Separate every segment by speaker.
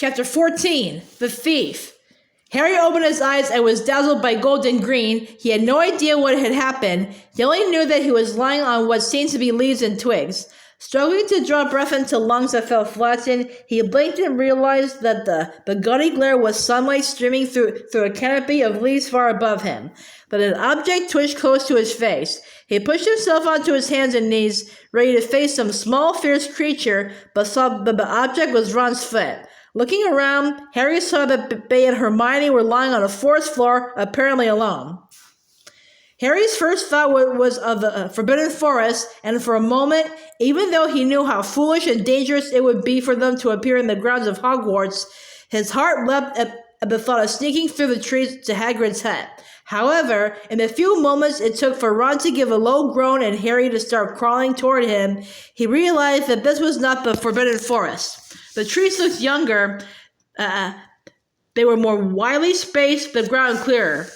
Speaker 1: Chapter 14, The Thief. Harry opened his eyes and was dazzled by gold and green. He had no idea what had happened. He only knew that he was lying on what seemed to be leaves and twigs. Struggling to draw breath into lungs that felt flattened, he blinked and realized that the gaudy glare was sunlight streaming through a canopy of leaves far above him. But an object twitched close to his face. He pushed himself onto his hands and knees, ready to face some small, fierce creature, but saw that the object was Ron's foot. Looking around, Harry saw that Bay and Hermione were lying on a forest floor, apparently alone. Harry's first thought was of the Forbidden Forest, and for a moment, even though he knew how foolish and dangerous it would be for them to appear in the grounds of Hogwarts, his heart leapt at the thought of sneaking through the trees to Hagrid's hut. However, in the few moments it took for Ron to give a low groan and Harry to start crawling toward him, he realized that this was not the Forbidden Forest. The trees looked younger. They were more widely spaced, the ground clearer.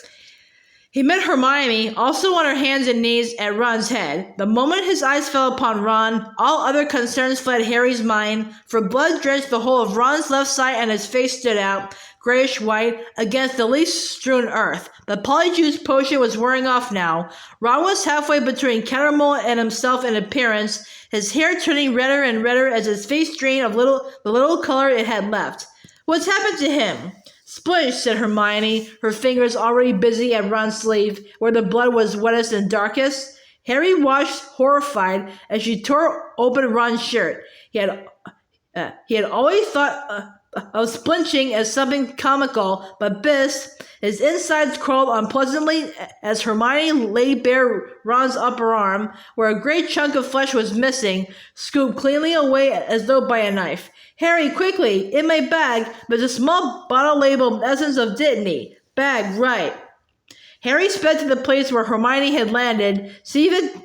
Speaker 1: He met Hermione, also on her hands and knees, at Ron's head. The moment his eyes fell upon Ron, all other concerns fled Harry's mind, for blood drenched the whole of Ron's left side and his face stood out, grayish-white, against the leaf-strewn earth. The Polyjuice potion was wearing off now. Ron was halfway between Cattermole and himself in appearance, his hair turning redder and redder as his face drained of the little color it had left. "What's happened to him?" "Splish," said Hermione, her fingers already busy at Ron's sleeve, where the blood was wettest and darkest. Harry watched, horrified, as she tore open Ron's shirt. He had always thought of splinching as something comical, but his insides crawled unpleasantly as Hermione laid bare Ron's upper arm, where a great chunk of flesh was missing, scooped cleanly away as though by a knife. "Harry, quickly! In my bag, there's a small bottle labeled Essence of Dittany. Bag, right." Harry sped to the place where Hermione had landed, seized the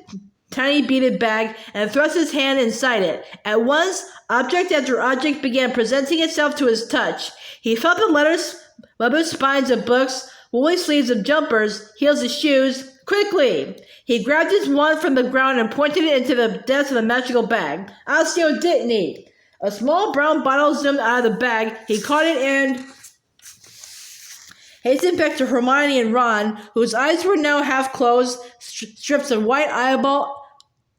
Speaker 1: tiny beaded bag, and thrust his hand inside it. At once, object after object began presenting itself to his touch. He felt the leather spines of books, woolly sleeves of jumpers, heels of shoes. Quickly! He grabbed his wand from the ground and pointed it into the depths of the magical bag. "Accio Dittany." A small brown bottle zoomed out of the bag. He caught it and hastened back to Hermione and Ron, whose eyes were now half closed, strips of white eyeball,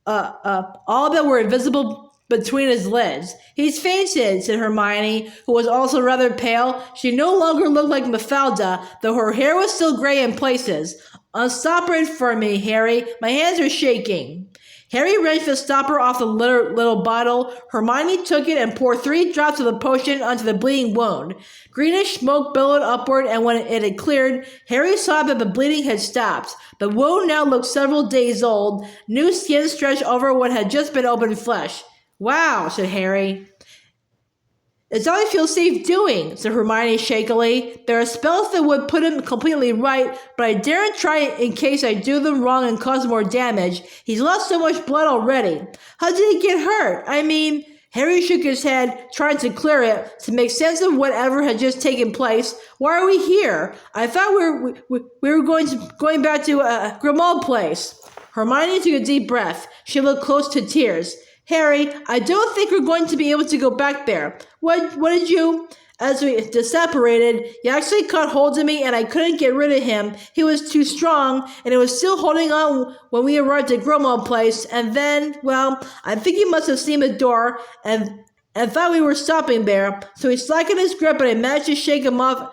Speaker 1: all that were invisible between his lids. "He's fainted," said Hermione, who was also rather pale. She no longer looked like Mafalda, though her hair was still gray in places. "Unstop it for me, Harry. My hands are shaking." Harry wrenched the stopper off the little bottle. Hermione took it and poured 3 drops of the potion onto the bleeding wound. Greenish smoke billowed upward, and when it had cleared, Harry saw that the bleeding had stopped. The wound now looked several days old. New skin stretched over what had just been open flesh. "Wow," said Harry. "It's all I feel safe doing," said Hermione shakily. "There are spells that would put him completely right, but I daren't try it in case I do them wrong and cause more damage. He's lost so much blood already." "How did he get hurt? I mean..." Harry shook his head, trying to clear it, to make sense of whatever had just taken place. "Why are we here? I thought we were going back to Grimmauld Place." Hermione took a deep breath. She looked close to tears. "Harry, I don't think we're going to be able to go back there. What did you..." "As we separated, he actually caught hold of me and I couldn't get rid of him. He was too strong, and he was still holding on when we arrived at Grimmauld Place. And then, well, I think he must have seen the door and thought we were stopping there. So he slackened his grip and I managed to shake him off,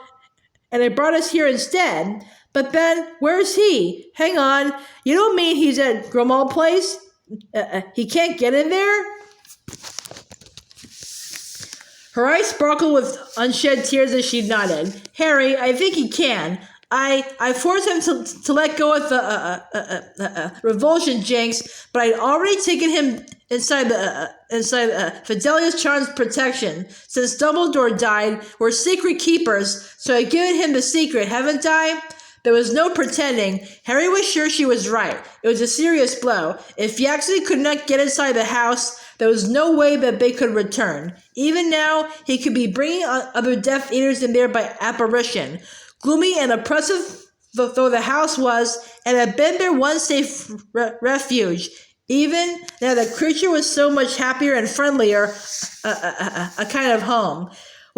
Speaker 1: and it brought us here instead. But then, where's he? Hang on, you don't mean he's at Grimmauld Place? He can't get in there?" Her eyes sparkled with unshed tears as she nodded. "Harry, I think he can. I forced him to let go of the revulsion jinx, but I'd already taken him inside Fidelius Charm's protection. Since Dumbledore died, we're secret keepers, so I've given him the secret, haven't I?" There was no pretending. Harry was sure she was right. It was a serious blow. If Yaxley could not get inside the house, there was no way that they could return. Even now, he could be bringing other Death Eaters in there by apparition. Gloomy and oppressive though the house was, it had been their one safe refuge. Even now, the creature was so much happier and friendlier, a kind of home.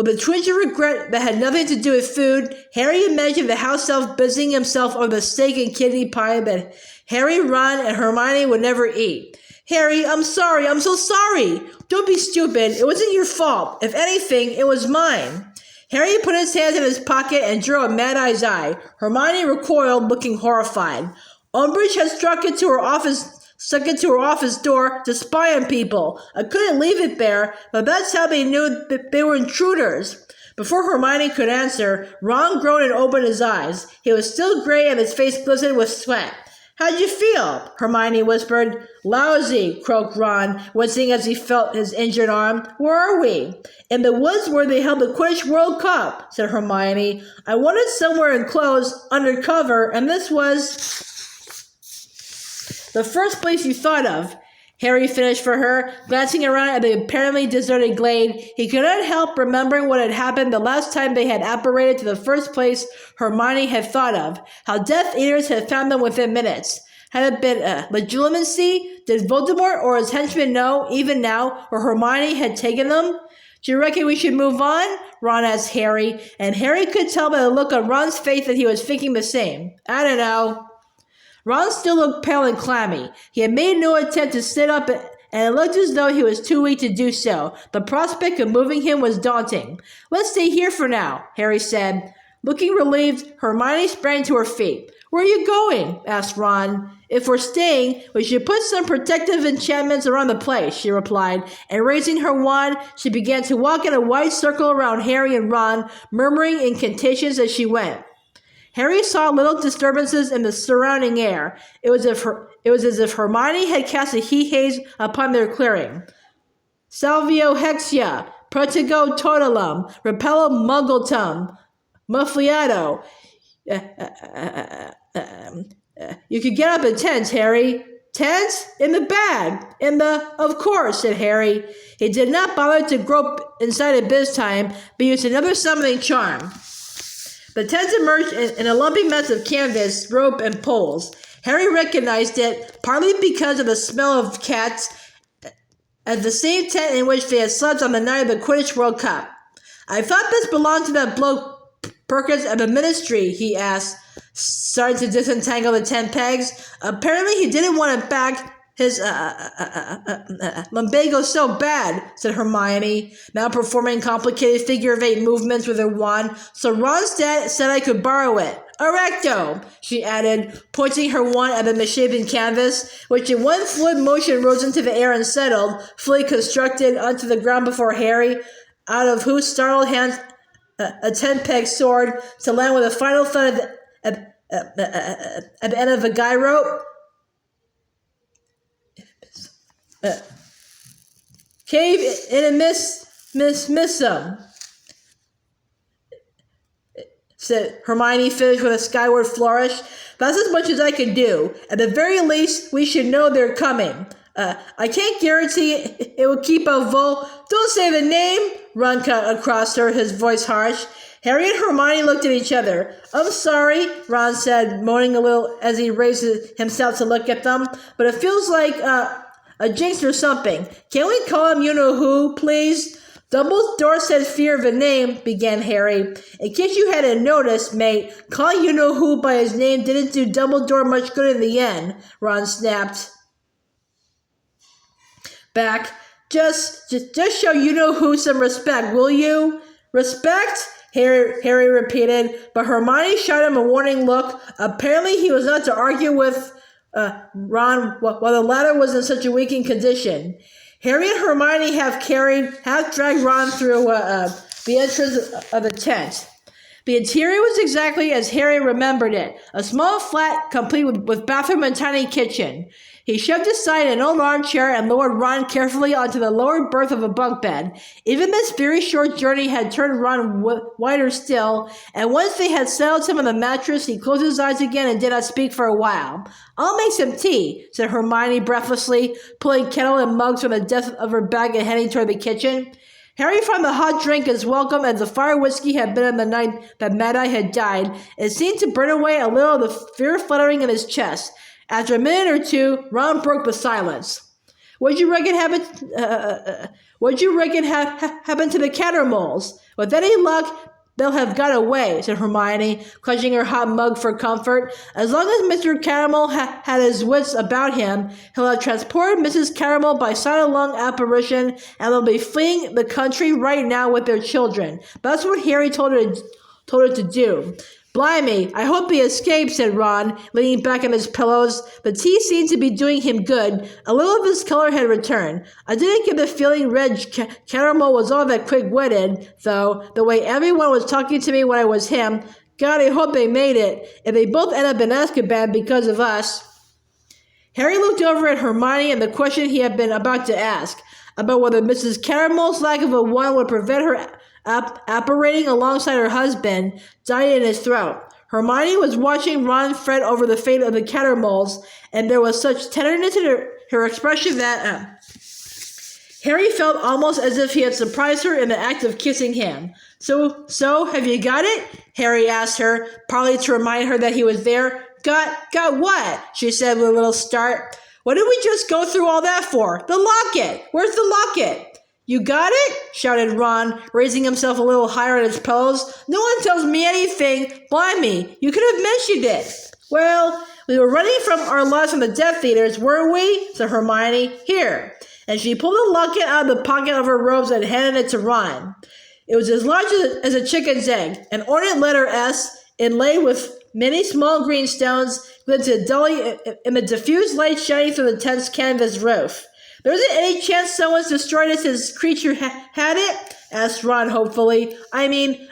Speaker 1: With a twinge of regret that had nothing to do with food, Harry imagined the house elf busying himself over the steak and kidney pie that Harry, Ron, and Hermione would never eat. Harry, I'm sorry. I'm so sorry. Don't be stupid. It wasn't your fault. If anything, it was mine. Harry put his hands in his pocket and drew a Mad Eye's eye. Hermione recoiled, looking horrified. Umbridge had stuck it to her office door to spy on people. I couldn't leave it there, but that's how they knew that they were intruders. Before Hermione could answer, Ron groaned and opened his eyes. He was still gray and his face glistened with sweat. How'd you feel? Hermione whispered. Lousy, croaked Ron, wincing as he felt his injured arm. Where are we? In the woods where they held the Quidditch World Cup, said Hermione. I wanted somewhere enclosed, under cover, and this was the first place you thought of. Harry finished for her, glancing around at the apparently deserted glade. He could not help remembering what had happened the last time they had apparated to the first place Hermione had thought of, how Death Eaters had found them within minutes. Had it been legitimacy? Did Voldemort or his henchmen know, even now, where Hermione had taken them? Do you reckon we should move on? Ron asked Harry, and Harry could tell by the look on Ron's face that he was thinking the same. I don't know. Ron still looked pale and clammy. He had made no attempt to sit up, and it looked as though he was too weak to do so. The prospect of moving him was daunting. Let's stay here for now, Harry said. Looking relieved, Hermione sprang to her feet. Where are you going? Asked Ron. If we're staying, we should put some protective enchantments around the place, she replied, and raising her wand, she began to walk in a wide circle around Harry and Ron, murmuring incantations as she went. Harry saw little disturbances in the surrounding air. It was as if Hermione had cast a heat haze upon their clearing. Salvio Hexia, Protego Totalum, Repello Muggletum, Muffliato. You could get up in tents, Harry. Tents? In the bag. Of course, said Harry. He did not bother to grope inside at this time, but used another summoning charm. The tents emerged in a lumpy mess of canvas, rope, and poles. Harry recognized it, partly because of the smell of cats, as the same tent in which they had slept on the night of the Quidditch World Cup. I thought this belonged to that bloke Perkins of the Ministry, he asked, starting to disentangle the tent pegs. Apparently he didn't want it back. His lumbago so bad, said Hermione, now performing complicated figure-of-8 movements with her wand, so Ron's dad said I could borrow it. Erecto, she added, pointing her wand at the misshapen canvas, which in one fluid motion rose into the air and settled, fully constructed, onto the ground before Harry, out of whose startled hands a tent-peg soared to land with a final thud at the end of a guy rope. Cave in a missum, said Hermione, finished with a skyward flourish. That's as much as I can do. At the very least, we should know they're coming. I can't guarantee it will keep a vol. Don't say the name, Ron cut across her, his voice harsh. Harry and Hermione looked at each other. I'm sorry, Ron said, moaning a little as he raised himself to look at them, but it feels like a jinx or something. Can we call him you-know-who, please? Dumbledore said fear of a name, began Harry. In case you hadn't noticed, mate, calling you-know-who by his name didn't do Dumbledore much good in the end, Ron snapped back. Just show you-know-who some respect, will you? Respect? Harry repeated, but Hermione shot him a warning look. Apparently he was not to argue with Ron while the latter was in such a weakened condition. Harry and Hermione half dragged Ron through the entrance of the tent. The interior was exactly as Harry remembered it, a small flat complete with bathroom and tiny kitchen. He shoved aside an old armchair and lowered Ron carefully onto the lower berth of a bunk bed. Even this very short journey had turned Ron wider still, and once they had settled him on the mattress, he closed his eyes again and did not speak for a while. I'll make some tea, said Hermione breathlessly, pulling kettle and mugs from the depth of her bag and heading toward the kitchen. Harry found the hot drink as welcome as the fire whiskey had been on the night that Mad Eye had died. It seemed to burn away a little of the fear fluttering in his chest. After a minute or two, Ron broke the silence. What'd you reckon happened? What'd you reckon happened to the Cattermoles? With any luck, they'll have got away," said Hermione, clutching her hot mug for comfort. "As long as Mr. Caramel had his wits about him, he'll have transported Mrs. Caramel by sign-along apparition, and they'll be fleeing the country right now with their children. That's what Harry told her to do." "Blimey, I hope he escaped," said Ron, leaning back on his pillows. The tea seemed to be doing him good. A little of his color had returned. "I didn't get the feeling Red Caramel was all that quick-witted, though, the way everyone was talking to me when I was him. God, I hope they made it. If they both end up in Azkaban because of us." Harry looked over at Hermione and the question he had been about to ask, about whether Mrs. Caramel's lack of a wand would prevent her apparating alongside her husband, died in his throat. Hermione was watching Ron fret over the fate of the Cattermoles, and there was such tenderness in her expression that Harry felt almost as if he had surprised her in the act of kissing him. So, have you got it?" Harry asked her, partly to remind her that he was there. Got what?" she said with a little start. "What did we just go through all that for? The locket! Where's the locket?" "You got it?" shouted Ron, raising himself a little higher on his pillows. "No one tells me anything. Blimey, you could have mentioned it." "Well, we were running from our lives from the Death Eaters, weren't we?" said Hermione. "Here." And she pulled the locket out of the pocket of her robes and handed it to Ron. It was as large as a chicken's egg, an ornate letter S, inlaid with many small green stones, glinted dully in the diffused light shining through the tent's canvas roof. "There isn't any chance someone's destroyed us as creature had it?" asked Ron hopefully. "I mean,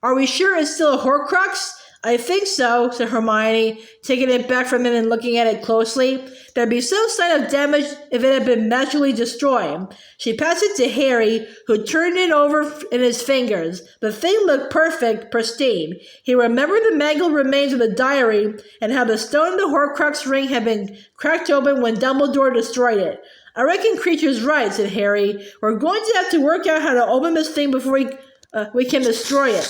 Speaker 1: are we sure it's still a Horcrux?" "I think so," said Hermione, taking it back from him and looking at it closely. "There'd be some sign of damage if it had been magically destroyed." She passed it to Harry, who turned it over in his fingers. The thing looked perfect, pristine. He remembered the mangled remains of the diary and how the stone in the Horcrux ring had been cracked open when Dumbledore destroyed it. "I reckon Creature's right," said Harry. "We're going to have to work out how to open this thing before we can destroy it."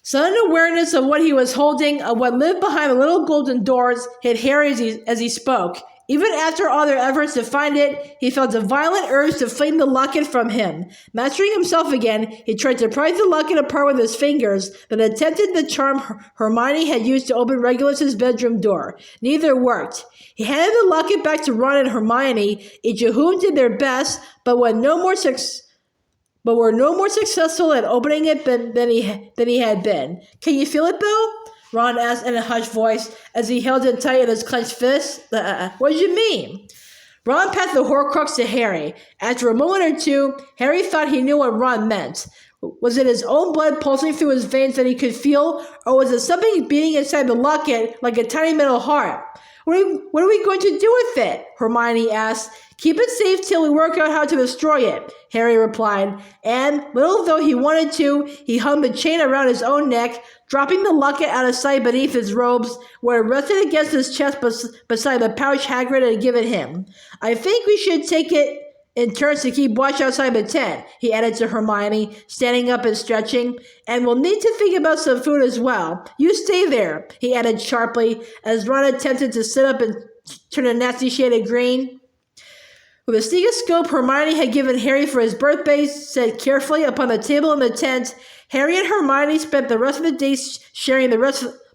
Speaker 1: Sudden awareness of what he was holding, of what lived behind the little golden doors, hit Harry as he spoke. Even after all their efforts to find it, he felt a violent urge to fling the locket from him. Mastering himself again, he tried to pry the locket apart with his fingers, then attempted the charm Hermione had used to open Regulus's bedroom door. Neither worked. He handed the locket back to Ron and Hermione, each of whom did their best, but were no more successful at opening it than he had been. "Can you feel it, though?" Ron asked in a hushed voice as he held it tight in his clenched fist. What do you mean?" Ron passed the Horcrux to Harry. After a moment or two, Harry thought he knew what Ron meant. Was it his own blood pulsing through his veins that he could feel, or was it something beating inside the locket like a tiny metal heart? What are we going to do with it?" Hermione asked. "Keep it safe till we work out how to destroy it," Harry replied, and, little though he wanted to, he hung the chain around his own neck, dropping the locket out of sight beneath his robes, where it rested against his chest beside the pouch Hagrid had given him. "I think we should take it in turns to keep watch outside the tent," he added to Hermione, standing up and stretching. "And we'll need to think about some food as well. You stay there," he added sharply, as Ron attempted to sit up and turn a nasty shade of green. With a stethoscope Hermione had given Harry for his birthday set carefully upon the table in the tent, Harry and Hermione spent the rest of the day sharing the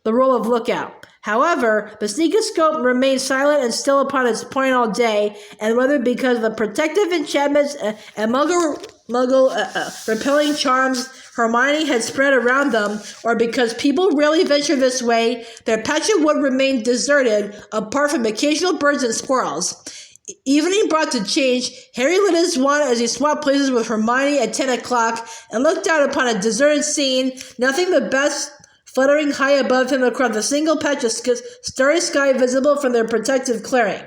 Speaker 1: role of lookout. However, the stethoscope remained silent and still upon its point all day, and whether because of the protective enchantments and muggle-repelling charms Hermione had spread around them, or because people rarely venture this way, their patch of wood remained deserted, apart from occasional birds and squirrels. Evening brought the change. Harry lit his wand as he swapped places with Hermione at 10 o'clock and looked out upon a deserted scene, nothing but bats fluttering high above him across a single patch of starry sky visible from their protective clearing.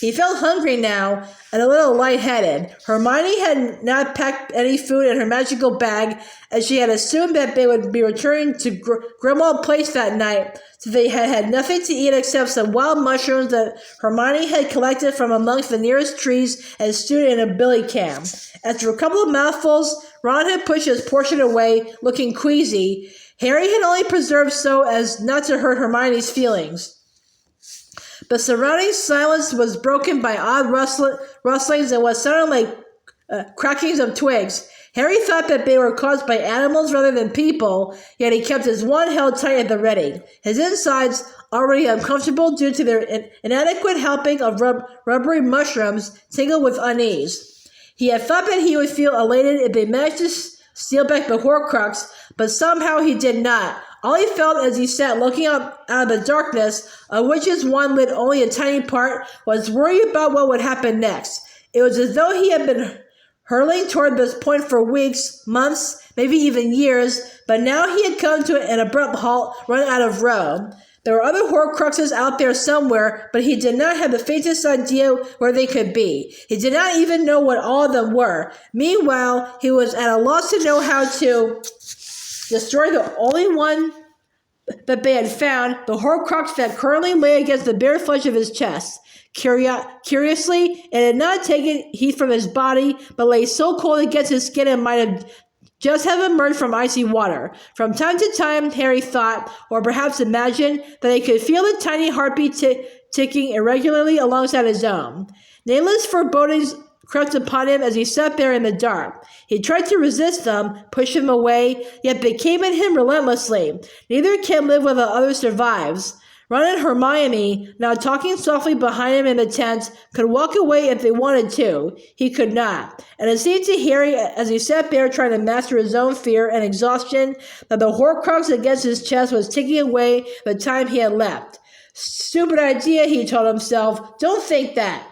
Speaker 1: He felt hungry now and a little lightheaded. Hermione had not packed any food in her magical bag, as she had assumed that they would be returning to Grimmauld Place that night, so they had had nothing to eat except some wild mushrooms that Hermione had collected from amongst the nearest trees and stewed in a billy cam. After a couple of mouthfuls, Ron had pushed his portion away, looking queasy. Harry had only preserved so as not to hurt Hermione's feelings. The surrounding silence was broken by odd rustlings and what sounded like crackings of twigs. Harry thought that they were caused by animals rather than people, yet he kept his wand held tight at the ready. His insides, already uncomfortable due to their inadequate helping of rubbery mushrooms, tingled with unease. He had thought that he would feel elated if they managed to steal back the Horcrux, but somehow he did not. All he felt as he sat looking up out of the darkness, of which his wand lit only a tiny part, was worry about what would happen next. It was as though he had been hurtling toward this point for weeks, months, maybe even years, but now he had come to an abrupt halt, run out of road. There were other Horcruxes out there somewhere, but he did not have the faintest idea where they could be. He did not even know what all of them were. Meanwhile, he was at a loss to know how to destroy the only one that they had found, the Horcrux that currently lay against the bare flesh of his chest. Curiously, it had not taken heat from his body, but lay so cold against his skin it might have just have emerged from icy water. From time to time, Harry thought, or perhaps imagined, that he could feel the tiny heartbeat ticking irregularly alongside his own. Nameless forebodings crept upon him as he sat there in the dark. He tried to resist them, push them away, yet they came at him relentlessly. Neither can live while the other survives. Ron and Hermione, now talking softly behind him in the tent, could walk away if they wanted to. He could not. And it seemed to Harry, as he sat there trying to master his own fear and exhaustion, that the Horcrux against his chest was ticking away the time he had left. Stupid idea, he told himself. Don't think that.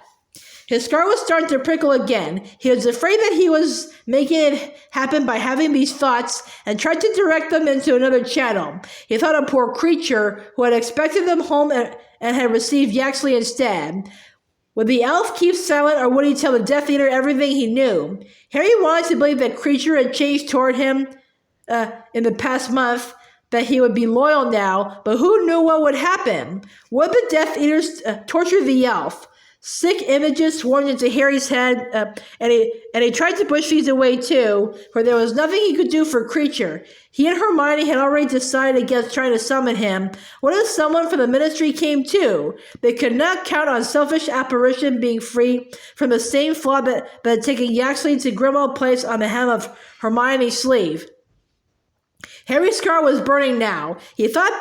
Speaker 1: His scar was starting to prickle again. He was afraid that he was making it happen by having these thoughts and tried to direct them into another channel. He thought of poor creature who had expected them home and had received Yaxley instead. Would the elf keep silent, or would he tell the Death Eater everything he knew? Harry wanted to believe that creature had changed toward him in the past month, that he would be loyal now, but who knew what would happen? Would the Death Eaters torture the elf? Sick images swarmed into Harry's head, and he tried to push these away too, for there was nothing he could do for Creature. He and Hermione had already decided against trying to summon him. What if someone from the Ministry came too? They could not count on selfish apparition being free from the same flaw that had taken Yaxley to Grimmauld Place on the hem of Hermione's sleeve. Harry's scar was burning now. He thought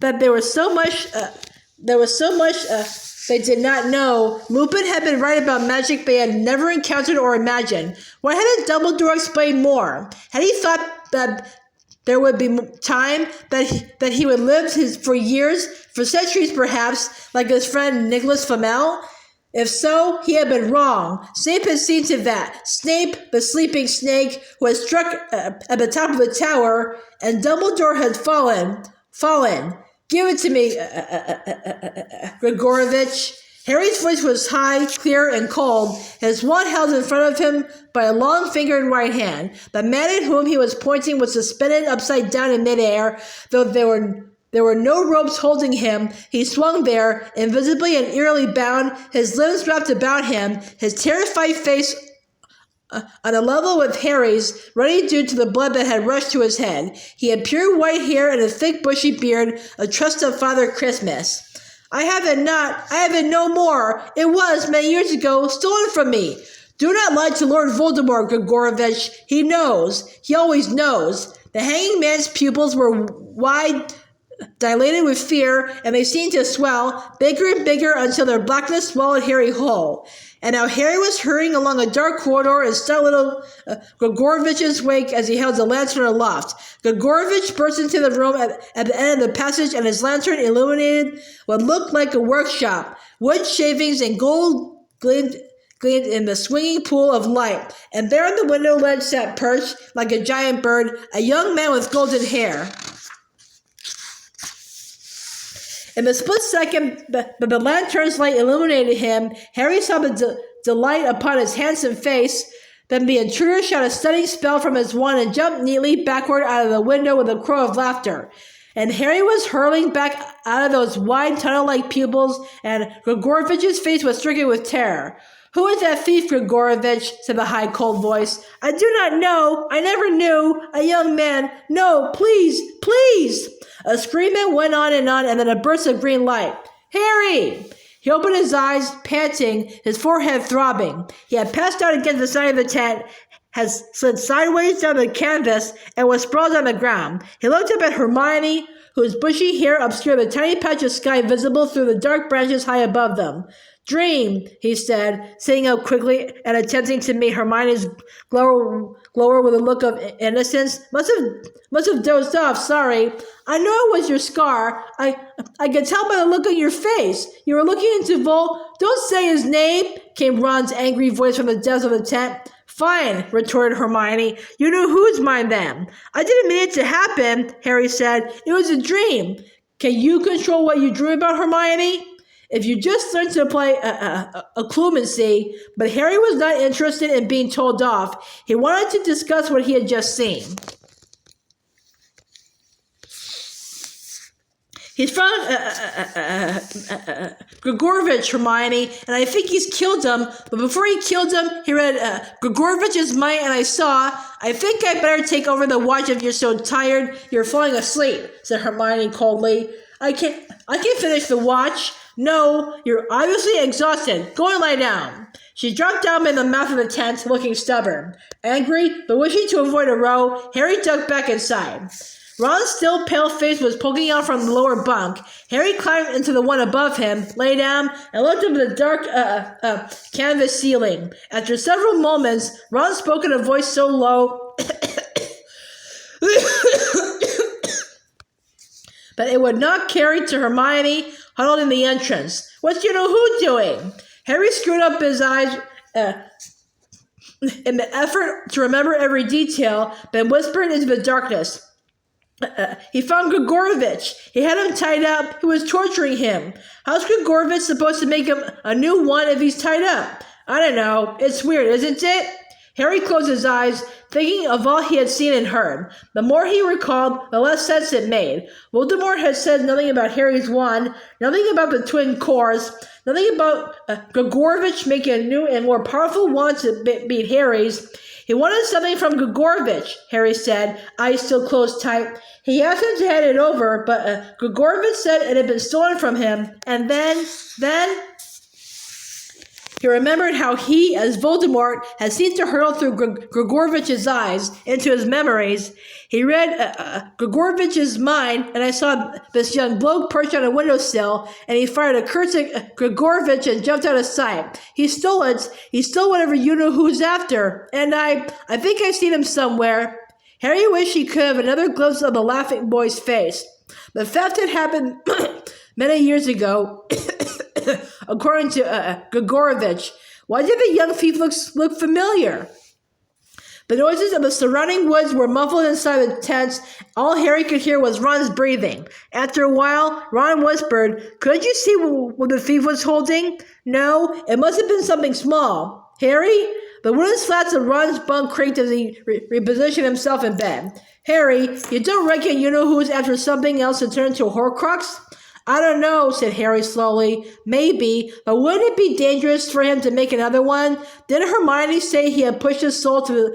Speaker 1: that there was so much they did not know. Lupin had been right about magic they had never encountered or imagined. Why hadn't Dumbledore explained more? Had he thought that there would be time that he would live for years, for centuries perhaps, like his friend Nicholas Flamel? If so, he had been wrong. Snape had seen to that. Snape, the sleeping snake, who had struck at the top of the tower, and Dumbledore had fallen. Give it to me, Grigorovich. Harry's voice was high, clear, and cold, his wand held in front of him by a long-fingered right hand. The man at whom he was pointing was suspended upside down in midair, though there were no ropes holding him. He swung there, invisibly and eerily bound, his limbs wrapped about him, his terrified face on a level with Harry's, ruddy due to the blood that had rushed to his head. He had pure white hair and a thick bushy beard, a trust of Father Christmas. I have it no more. It was, many years ago, stolen from me. Do not lie to Lord Voldemort, Grigorovich. He knows. He always knows. The hanging man's pupils were wide, dilated with fear, and they seemed to swell, bigger and bigger, until their blackness swallowed Harry whole. And now Harry was hurrying along a dark corridor in stout little Grigorovich's wake as he held the lantern aloft. Grigorovich burst into the room at the end of the passage, and his lantern illuminated what looked like a workshop. Wood shavings and gold gleamed in the swinging pool of light, and there on the window ledge sat perched, like a giant bird, a young man with golden hair. In the split second that the lantern's light illuminated him, Harry saw the delight upon his handsome face. Then the intruder shot a stunning spell from his wand and jumped neatly backward out of the window with a crow of laughter. And Harry was hurling back out of those wide tunnel-like pupils, and Grigorovich's face was stricken with terror. Who is that thief, Grigorovich? Said the high, cold voice. I do not know. I never knew. A young man. No, please, please. A scream went on, and then a burst of green light. Harry! He opened his eyes, panting, his forehead throbbing. He had passed out against the side of the tent, had slid sideways down the canvas, and was sprawled on the ground. He looked up at Hermione, whose bushy hair obscured the tiny patch of sky visible through the dark branches high above them. Dream, he said, sitting up quickly and attempting to meet Hermione's glower with a look of innocence. Must have dozed off, sorry. I know it was your scar. I could tell by the look on your face. You were looking into Don't say his name, came Ron's angry voice from the depths of the tent. Fine, retorted Hermione. You know whose mind then? I didn't mean it to happen, Harry said. It was a dream. Can you control what you dream about, Hermione? If you just learned to apply occlumency, but Harry was not interested in being told off. He wanted to discuss what he had just seen. He's from Grigorovich, Hermione, and I think he's killed him, but before he killed him, he read Grigorovich's mind, and I think I better take over the watch if you're so tired you're falling asleep, said Hermione coldly. I can't finish the watch. No, you're obviously exhausted. Go and lie down. She dropped down in the mouth of the tent, looking stubborn. Angry, but wishing to avoid a row, Harry ducked back inside. Ron's still pale face was poking out from the lower bunk. Harry climbed into the one above him, lay down, and looked up at the dark canvas ceiling. After several moments, Ron spoke in a voice so low but it would not carry to Hermione, huddled in the entrance. What's you-know-who doing? Harry screwed up his eyes in the effort to remember every detail, then whispered into the darkness. He found Grigorovich. He had him tied up. He was torturing him. How's Grigorovich supposed to make him a new one if he's tied up? I don't know. It's weird, isn't it? Harry closed his eyes, thinking of all he had seen and heard. The more he recalled, the less sense it made. Voldemort had said nothing about Harry's wand, nothing about the twin cores, nothing about Grigorovich making a new and more powerful wand to beat Harry's. He wanted something from Grigorovich, Harry said, eyes still closed tight. He asked him to hand it over, but Grigorovich said it had been stolen from him, and then... He remembered how he, as Voldemort, had seemed to hurtle through Grigorovich's eyes into his memories. He read Grigorovich's mind, and I saw this young bloke perched on a windowsill, and he fired a curse at Grigorovich and jumped out of sight. He stole it. He stole whatever you-know-who's after, and I think I've seen him somewhere. Harry wished he could have another glimpse of the laughing boy's face. The theft had happened many years ago. According to Grigorovich. Why did the young thief look familiar? The noises of the surrounding woods were muffled inside the tents. All Harry could hear was Ron's breathing. After a while, Ron whispered, "Could you see what the thief was holding?" "No, it must have been something small." "Harry?" The wooden slats of Ron's bunk creaked as he repositioned himself in bed. "Harry, you don't reckon you-know-who's after something else to turn into a Horcrux?" "I don't know," said Harry slowly. "Maybe, but wouldn't it be dangerous for him to make another one? Didn't Hermione say he had pushed his soul to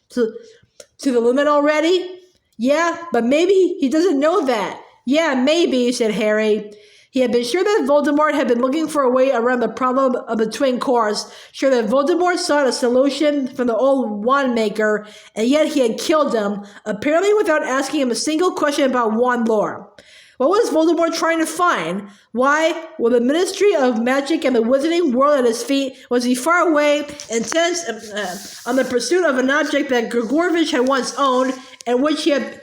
Speaker 1: the limit already?" "Yeah, but maybe he doesn't know that." "Yeah, maybe," said Harry. He had been sure that Voldemort had been looking for a way around the problem of the twin cores, sure that Voldemort sought a solution from the old wand maker, and yet he had killed him, apparently without asking him a single question about wand lore. What was Voldemort trying to find? Why, with the Ministry of Magic and the Wizarding World at his feet, was he far away, intent on the pursuit of an object that Grigorovich had once owned, and which had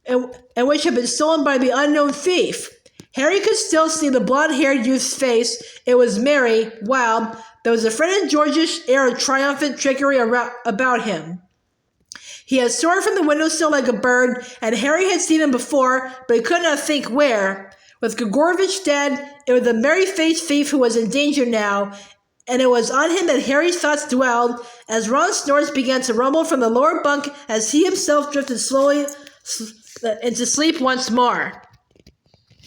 Speaker 1: been stolen by the unknown thief? Harry could still see the blonde-haired youth's face. It was merry, wild. There was a Fred and George-ish air of triumphant trickery about him. He had soared from the windowsill like a bird, and Harry had seen him before, but he could not think where. With Grigorovich dead, it was the merry-faced thief who was in danger now, and it was on him that Harry's thoughts dwelled, as Ron's snores began to rumble from the lower bunk as he himself drifted slowly into sleep once more.